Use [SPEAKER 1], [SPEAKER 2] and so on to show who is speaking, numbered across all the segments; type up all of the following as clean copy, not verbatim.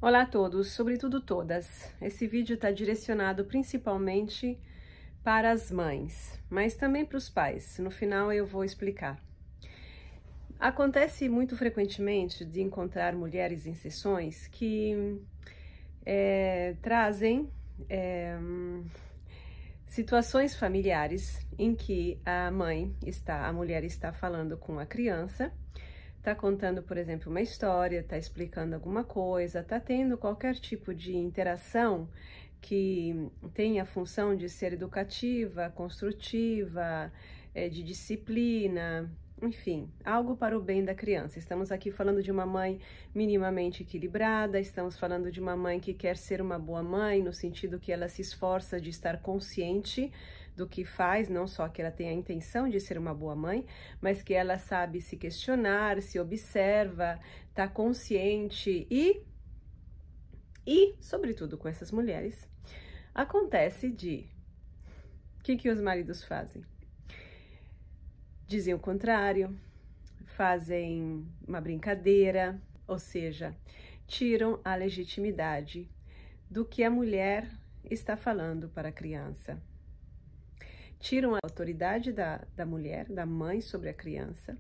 [SPEAKER 1] Olá a todos, sobretudo todas. Esse vídeo está direcionado principalmente para as mães, mas também para os pais. No final eu vou explicar. Acontece muito frequentemente de encontrar mulheres em sessões que trazem situações familiares em que a mulher está falando com a criança, está contando, por exemplo, uma história, está explicando alguma coisa, está tendo qualquer tipo de interação que tem a função de ser educativa, construtiva, de disciplina, enfim, algo para o bem da criança. Estamos aqui falando de uma mãe minimamente equilibrada, estamos falando de uma mãe que quer ser uma boa mãe, no sentido que ela se esforça de estar consciente do que faz, não só que ela tem a intenção de ser uma boa mãe, mas que ela sabe se questionar, se observa, está consciente e, sobretudo com essas mulheres, acontece o que os maridos fazem? Dizem o contrário, fazem uma brincadeira, ou seja, tiram a legitimidade do que a mulher está falando para a criança. Tiram a autoridade da mulher, da mãe sobre a criança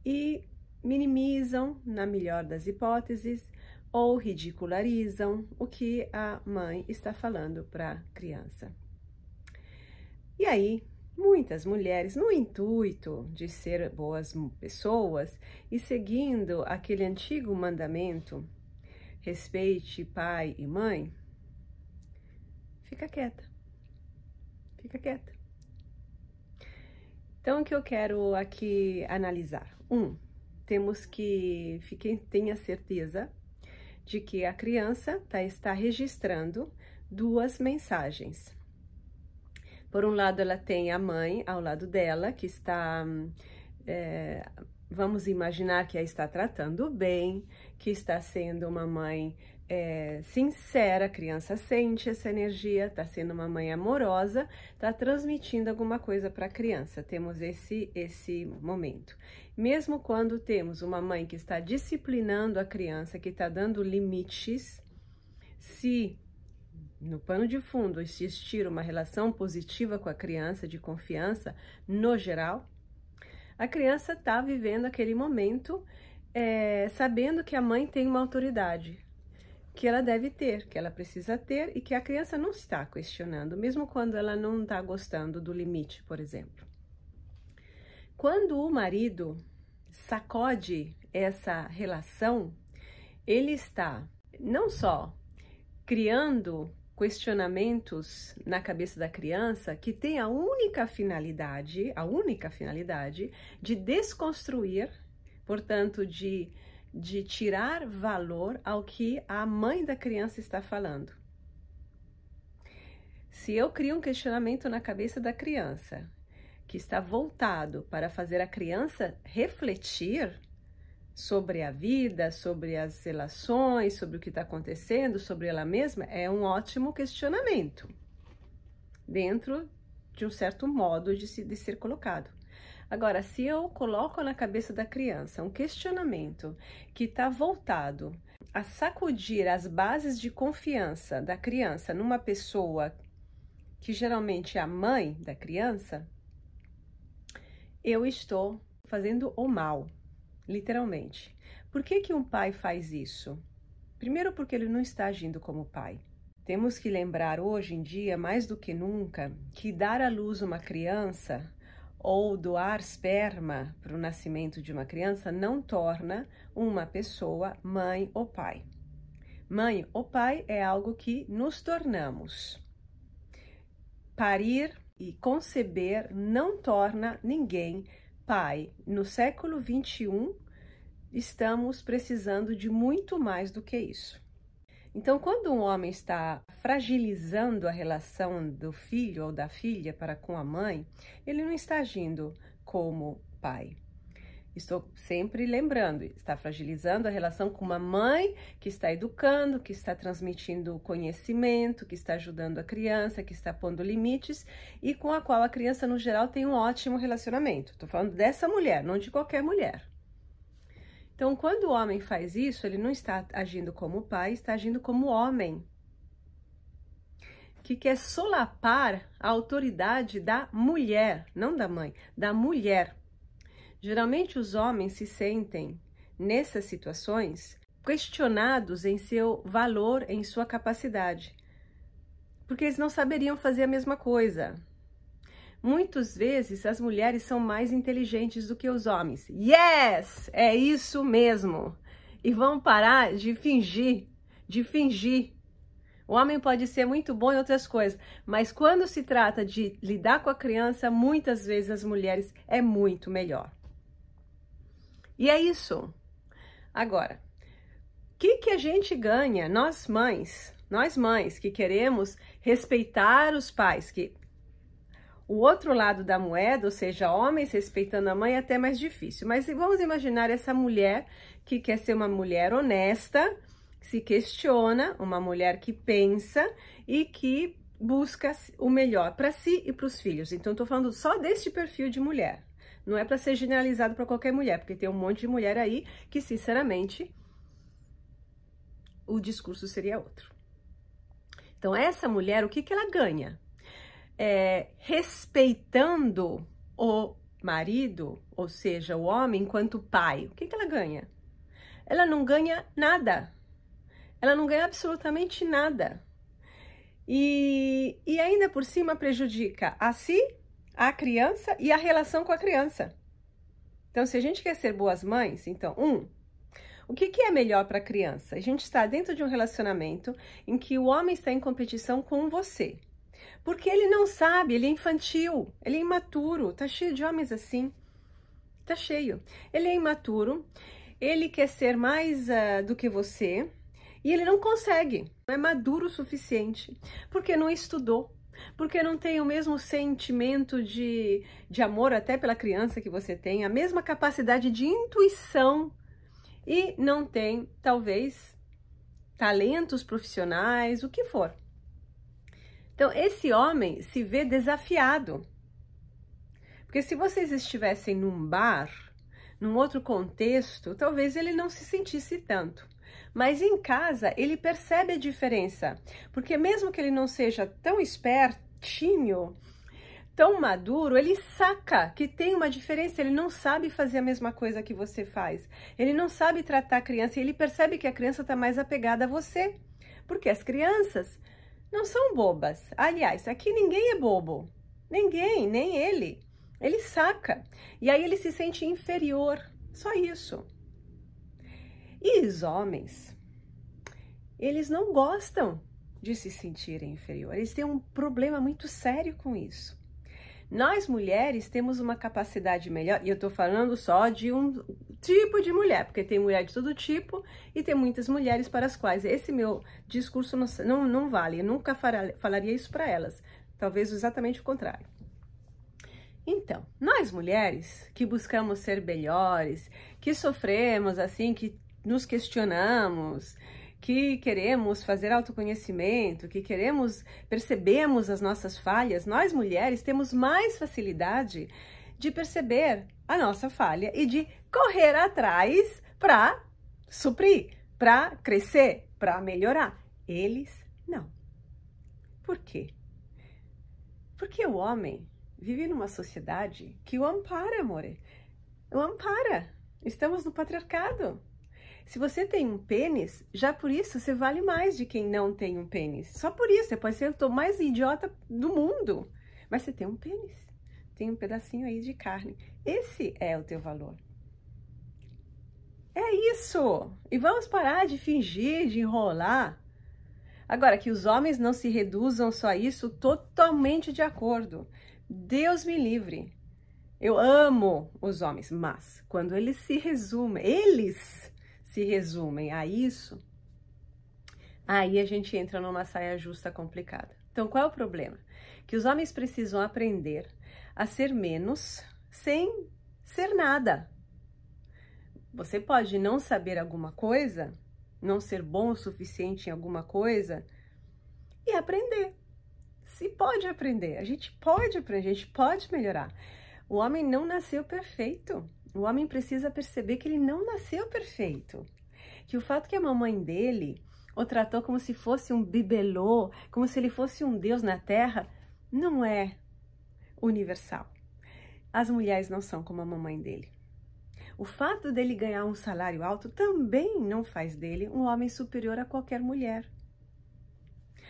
[SPEAKER 1] e minimizam, na melhor das hipóteses, ou ridicularizam o que a mãe está falando para a criança. E aí, muitas mulheres, no intuito de ser boas pessoas e seguindo aquele antigo mandamento, respeite pai e mãe, fica quieta. Então, o que eu quero aqui analisar? Temos que tenha certeza de que a criança está registrando duas mensagens. Por um lado, ela tem a mãe ao lado dela, que está, vamos imaginar que a está tratando bem, que está sendo uma mãe sincera, a criança sente essa energia, está sendo uma mãe amorosa, está transmitindo alguma coisa para a criança. Temos esse momento. Mesmo quando temos uma mãe que está disciplinando a criança, que está dando limites, se no pano de fundo existir uma relação positiva com a criança, de confiança, no geral, a criança está vivendo aquele momento sabendo que a mãe tem uma autoridade, que ela deve ter, que ela precisa ter e que a criança não está questionando, mesmo quando ela não está gostando do limite, por exemplo. Quando o marido sacode essa relação, ele está não só criando questionamentos na cabeça da criança que tem a única finalidade de desconstruir, portanto, de tirar valor ao que a mãe da criança está falando. Se eu crio um questionamento na cabeça da criança que está voltado para fazer a criança refletir sobre a vida, sobre as relações, sobre o que está acontecendo, sobre ela mesma, é um ótimo questionamento, dentro de um certo modo de ser colocado. Agora, se eu coloco na cabeça da criança um questionamento que está voltado a sacudir as bases de confiança da criança numa pessoa que geralmente é a mãe da criança, eu estou fazendo o mal. Literalmente. Por que um pai faz isso? Primeiro, porque ele não está agindo como pai. Temos que lembrar hoje em dia, mais do que nunca, que dar à luz uma criança ou doar esperma para o nascimento de uma criança não torna uma pessoa mãe ou pai. Mãe ou pai é algo que nos tornamos. Parir e conceber não torna ninguém pai. No século XXI, estamos precisando de muito mais do que isso. Então, quando um homem está fragilizando a relação do filho ou da filha para com a mãe, ele não está agindo como pai. Estou sempre lembrando, está fragilizando a relação com uma mãe que está educando, que está transmitindo conhecimento, que está ajudando a criança, que está pondo limites e com a qual a criança, no geral, tem um ótimo relacionamento. Estou falando dessa mulher, não de qualquer mulher. Então, quando o homem faz isso, ele não está agindo como pai, está agindo como homem, que quer solapar a autoridade da mulher, não da mãe, da mulher. Geralmente os homens se sentem, nessas situações, questionados em seu valor, em sua capacidade, porque eles não saberiam fazer a mesma coisa. Muitas vezes as mulheres são mais inteligentes do que os homens. Yes! É isso mesmo! E vamos parar de fingir, O homem pode ser muito bom em outras coisas, mas quando se trata de lidar com a criança, muitas vezes as mulheres é muito melhor. E é isso. Agora, o que a gente ganha, nós mães que queremos respeitar os pais, que o outro lado da moeda, ou seja, homens respeitando a mãe é até mais difícil, mas vamos imaginar essa mulher que quer ser uma mulher honesta, se questiona, uma mulher que pensa e que busca o melhor para si e para os filhos. Então, estou falando só deste perfil de mulher. Não é para ser generalizado para qualquer mulher, porque tem um monte de mulher aí que, sinceramente, o discurso seria outro. Então, essa mulher, o que ela ganha? Respeitando o marido, ou seja, o homem enquanto pai, o que ela ganha? Ela não ganha nada. Ela não ganha absolutamente nada. E ainda por cima prejudica a si, a criança e a relação com a criança. Então, se a gente quer ser boas mães, então, o que é melhor para a criança? A gente está dentro de um relacionamento em que o homem está em competição com você. Porque ele não sabe, ele é infantil, ele é imaturo, tá cheio de homens assim, tá cheio. Ele é imaturo, ele quer ser mais do que você e ele não consegue, não é maduro o suficiente, porque não estudou, porque não tem o mesmo sentimento de amor até pela criança que você tem, a mesma capacidade de intuição e não tem, talvez, talentos profissionais, o que for. Então, esse homem se vê desafiado. Porque se vocês estivessem num bar, num outro contexto, talvez ele não se sentisse tanto. Mas em casa, ele percebe a diferença. Porque mesmo que ele não seja tão espertinho, tão maduro, ele saca que tem uma diferença. Ele não sabe fazer a mesma coisa que você faz. Ele não sabe tratar a criança e ele percebe que a criança está mais apegada a você. Porque as crianças não são bobas. Aliás, aqui ninguém é bobo. Ninguém, nem ele. Ele saca. E aí ele se sente inferior. Só isso. E os homens, eles não gostam de se sentirem inferior. Eles têm um problema muito sério com isso. Nós mulheres temos uma capacidade melhor, e eu tô falando só de um tipo de mulher, porque tem mulher de todo tipo e tem muitas mulheres para as quais esse meu discurso não vale. Eu nunca falaria isso para elas, talvez exatamente o contrário. Então, nós mulheres que buscamos ser melhores, que sofremos assim, que nos questionamos, que queremos fazer autoconhecimento, que percebemos as nossas falhas, nós mulheres temos mais facilidade de perceber a nossa falha e de correr atrás para suprir, para crescer, para melhorar. Eles não. Por quê? Porque o homem vive numa sociedade que o ampara, amore. O ampara. Estamos no patriarcado. Se você tem um pênis, já por isso você vale mais de quem não tem um pênis. Só por isso, você pode ser o mais idiota do mundo. Mas você tem um pênis, tem um pedacinho aí de carne. Esse é o teu valor. É isso! E vamos parar de fingir, de enrolar. Agora, que os homens não se reduzam só a isso, totalmente de acordo. Deus me livre. Eu amo os homens, mas quando eles se resumem a isso, aí a gente entra numa saia justa complicada. Então, qual é o problema? Que os homens precisam aprender a ser menos sem ser nada. Você pode não saber alguma coisa, não ser bom o suficiente em alguma coisa e aprender. Se pode aprender, a gente pode aprender, a gente pode melhorar. O homem não nasceu perfeito. O homem precisa perceber que ele não nasceu perfeito. Que o fato que a mamãe dele o tratou como se fosse um bibelô, como se ele fosse um deus na terra, não é universal. As mulheres não são como a mamãe dele. O fato dele ganhar um salário alto também não faz dele um homem superior a qualquer mulher.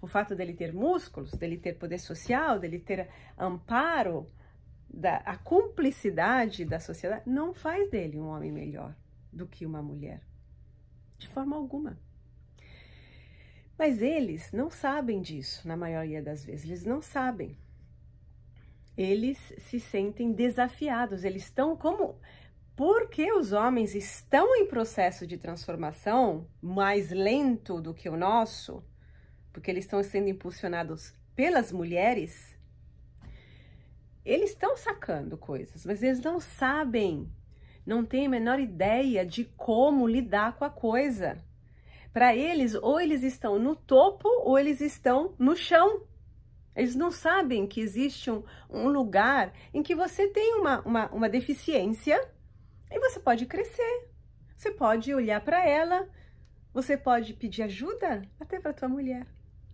[SPEAKER 1] O fato dele ter músculos, dele ter poder social, dele ter amparo, a cumplicidade da sociedade, não faz dele um homem melhor do que uma mulher. De forma alguma. Mas eles não sabem disso, na maioria das vezes. Eles não sabem. Eles se sentem desafiados. Eles estão como... Porque os homens estão em processo de transformação mais lento do que o nosso, porque eles estão sendo impulsionados pelas mulheres, eles estão sacando coisas, mas eles não sabem, não têm a menor ideia de como lidar com a coisa. Para eles, ou eles estão no topo ou eles estão no chão. Eles não sabem que existe um lugar em que você tem uma deficiência e você pode crescer. Você pode olhar para ela, você pode pedir ajuda até para tua mulher.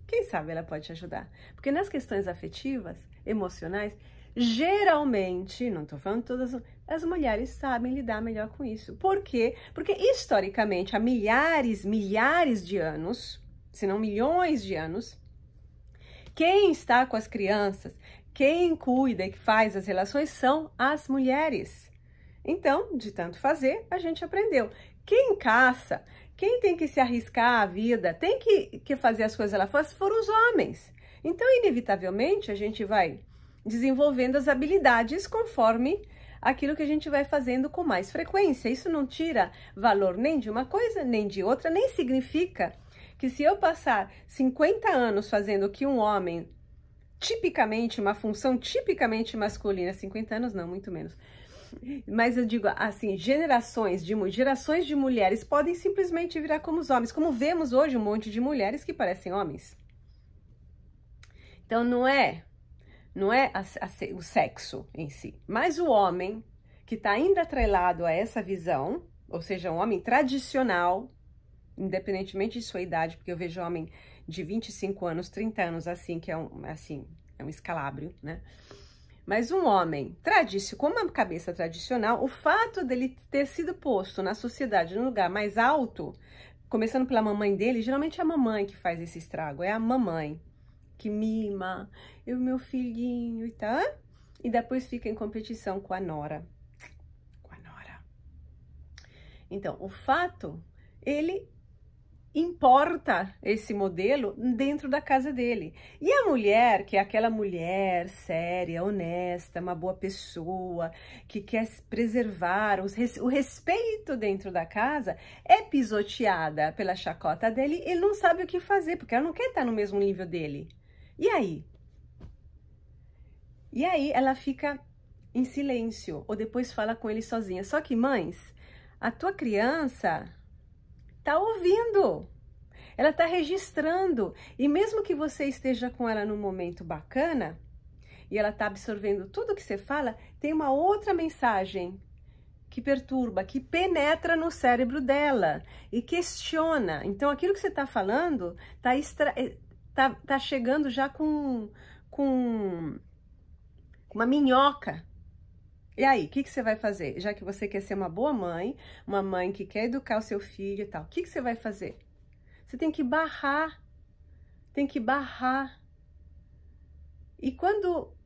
[SPEAKER 1] Quem sabe ela pode te ajudar. Porque nas questões afetivas, emocionais, geralmente, não estou falando todas, as mulheres sabem lidar melhor com isso. Por quê? Porque historicamente, há milhares de anos, se não milhões de anos, quem está com as crianças, quem cuida e que faz as relações são as mulheres. Então, de tanto fazer, a gente aprendeu. Quem caça, quem tem que se arriscar a vida, tem que fazer as coisas lá fora, foram os homens. Então, inevitavelmente, a gente vai desenvolvendo as habilidades conforme aquilo que a gente vai fazendo com mais frequência. Isso não tira valor nem de uma coisa, nem de outra, nem significa que se eu passar 50 anos fazendo o que um homem, tipicamente, uma função tipicamente masculina, 50 anos não, muito menos, mas eu digo assim, gerações de mulheres podem simplesmente virar como os homens, como vemos hoje um monte de mulheres que parecem homens. Então não é o sexo em si, mas o homem que está ainda atrelado a essa visão, ou seja, um homem tradicional, independentemente de sua idade, porque eu vejo homem de 25 anos, 30 anos assim, que é um escalabro, né? Mas um homem com uma cabeça tradicional, o fato dele ter sido posto na sociedade num lugar mais alto, começando pela mamãe dele, geralmente é a mamãe que faz esse estrago, é a mamãe que mima, eu meu filhinho e tal, e depois fica em competição com a nora. Então, o fato, ele importa esse modelo dentro da casa dele. E a mulher, que é aquela mulher séria, honesta, uma boa pessoa, que quer preservar o respeito dentro da casa, é pisoteada pela chacota dele, ele não sabe o que fazer, porque ela não quer estar no mesmo nível dele. E aí? E aí ela fica em silêncio, ou depois fala com ele sozinha. Só que, mães, a tua criança tá ouvindo, ela tá registrando, e mesmo que você esteja com ela num momento bacana, e ela tá absorvendo tudo que você fala, tem uma outra mensagem que perturba, que penetra no cérebro dela, e questiona. Então, aquilo que você tá falando tá chegando já com uma minhoca. E aí, o que você vai fazer? Já que você quer ser uma boa mãe, uma mãe que quer educar o seu filho e tal, o que você vai fazer? Você tem que barrar. E quando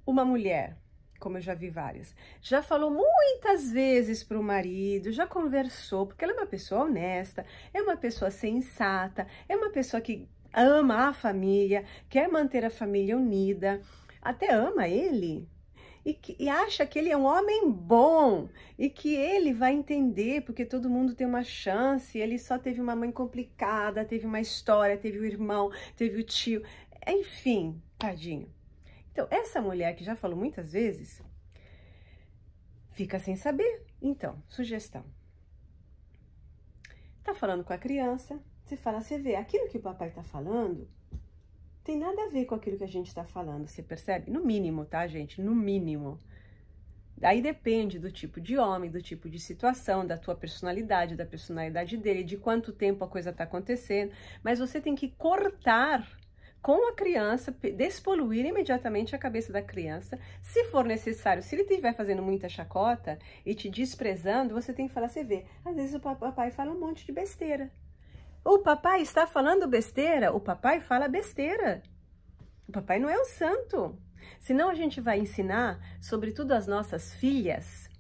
[SPEAKER 1] uma mulher, como eu já vi várias, já falou muitas vezes para o marido, já conversou, porque ela é uma pessoa honesta, é uma pessoa sensata, é uma pessoa que ama a família, quer manter a família unida, até ama ele, e acha que ele é um homem bom, e que ele vai entender, porque todo mundo tem uma chance, ele só teve uma mãe complicada, teve uma história, teve o irmão, teve o tio, enfim, tadinho. Então, essa mulher que já falou muitas vezes, fica sem saber. Então, sugestão. Tá falando com a criança, você vê, aquilo que o papai tá falando tem nada a ver com aquilo que a gente tá falando, você percebe? No mínimo, tá, gente? No mínimo. Aí depende do tipo de homem, do tipo de situação, da tua personalidade, da personalidade dele, de quanto tempo a coisa está acontecendo. Mas você tem que cortar com a criança, despoluir imediatamente a cabeça da criança. Se for necessário, se ele estiver fazendo muita chacota e te desprezando, você tem que falar, você vê, às vezes o papai fala um monte de besteira. O papai está falando besteira, o papai fala besteira. O papai não é um santo. Senão a gente vai ensinar, sobretudo as nossas filhas,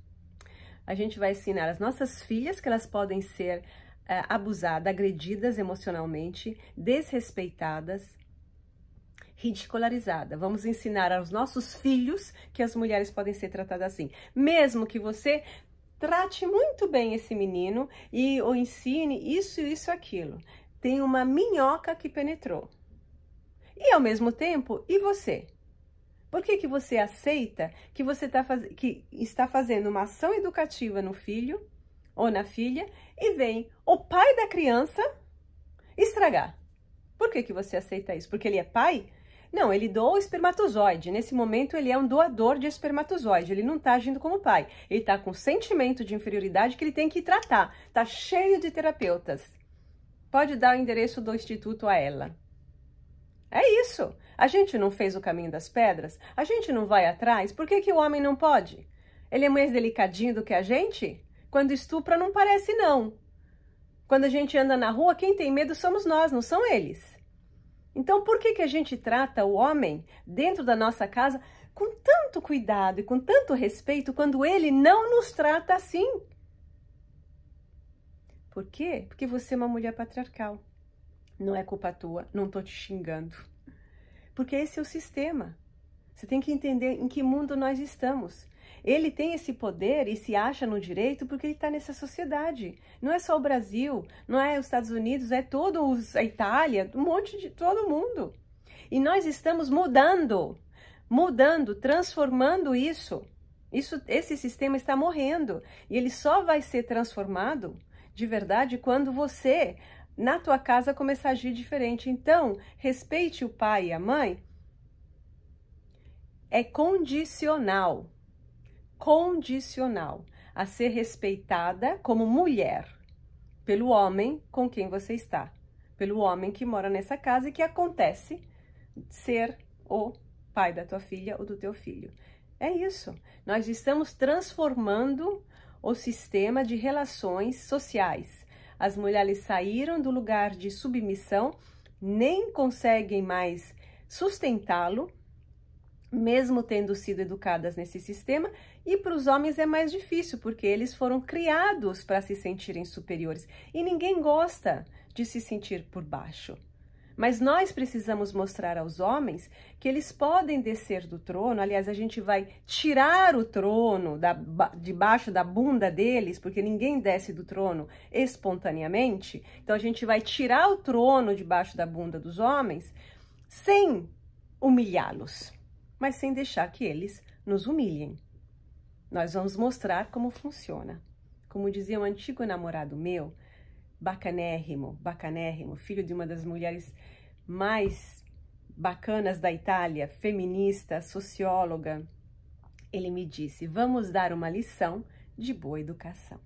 [SPEAKER 1] a gente vai ensinar as nossas filhas que elas podem ser abusadas, agredidas emocionalmente, desrespeitadas, ridicularizadas. Vamos ensinar aos nossos filhos que as mulheres podem ser tratadas assim. Mesmo que você trate muito bem esse menino e o ensine isso, aquilo. Tem uma minhoca que penetrou. E ao mesmo tempo, e você? Por que você aceita que você está fazendo uma ação educativa no filho ou na filha e vem o pai da criança estragar? Por que você aceita isso? Porque ele é pai? Não, ele doa o espermatozoide. Nesse momento ele é um doador de espermatozoide. Ele não está agindo como pai. Ele está com sentimento de inferioridade que ele tem que tratar. Está cheio de terapeutas. Pode dar o endereço do instituto a ela. É isso. A gente não fez o caminho das pedras? A gente não vai atrás? Por que o homem não pode? Ele é mais delicadinho do que a gente? Quando estupra não parece não. Quando a gente anda na rua, quem tem medo somos nós, não são eles. Então por que a gente trata o homem dentro da nossa casa com tanto cuidado e com tanto respeito quando ele não nos trata assim? Por quê? Porque você é uma mulher patriarcal. Não é culpa tua, não tô te xingando. Porque esse é o sistema. Você tem que entender em que mundo nós estamos. Ele tem esse poder e se acha no direito porque ele está nessa sociedade. Não é só o Brasil, não é os Estados Unidos, é a Itália, um monte de todo mundo. E nós estamos mudando, transformando isso. Esse sistema está morrendo e ele só vai ser transformado de verdade quando você, na tua casa, começar a agir diferente. Então, respeite o pai e a mãe. É condicional a ser respeitada como mulher pelo homem com quem você está, pelo homem que mora nessa casa e que acontece ser o pai da tua filha ou do teu filho. É isso. Nós estamos transformando o sistema de relações sociais. As mulheres saíram do lugar de submissão, nem conseguem mais sustentá-lo, mesmo tendo sido educadas nesse sistema, e para os homens é mais difícil, porque eles foram criados para se sentirem superiores, e ninguém gosta de se sentir por baixo. Mas nós precisamos mostrar aos homens que eles podem descer do trono. Aliás, a gente vai tirar o trono debaixo da bunda deles, porque ninguém desce do trono espontaneamente. Então a gente vai tirar o trono debaixo da bunda dos homens sem humilhá-los, mas sem deixar que eles nos humilhem. Nós vamos mostrar como funciona. Como dizia um antigo namorado meu, bacanérrimo, filho de uma das mulheres mais bacanas da Itália, feminista, socióloga, ele me disse: vamos dar uma lição de boa educação.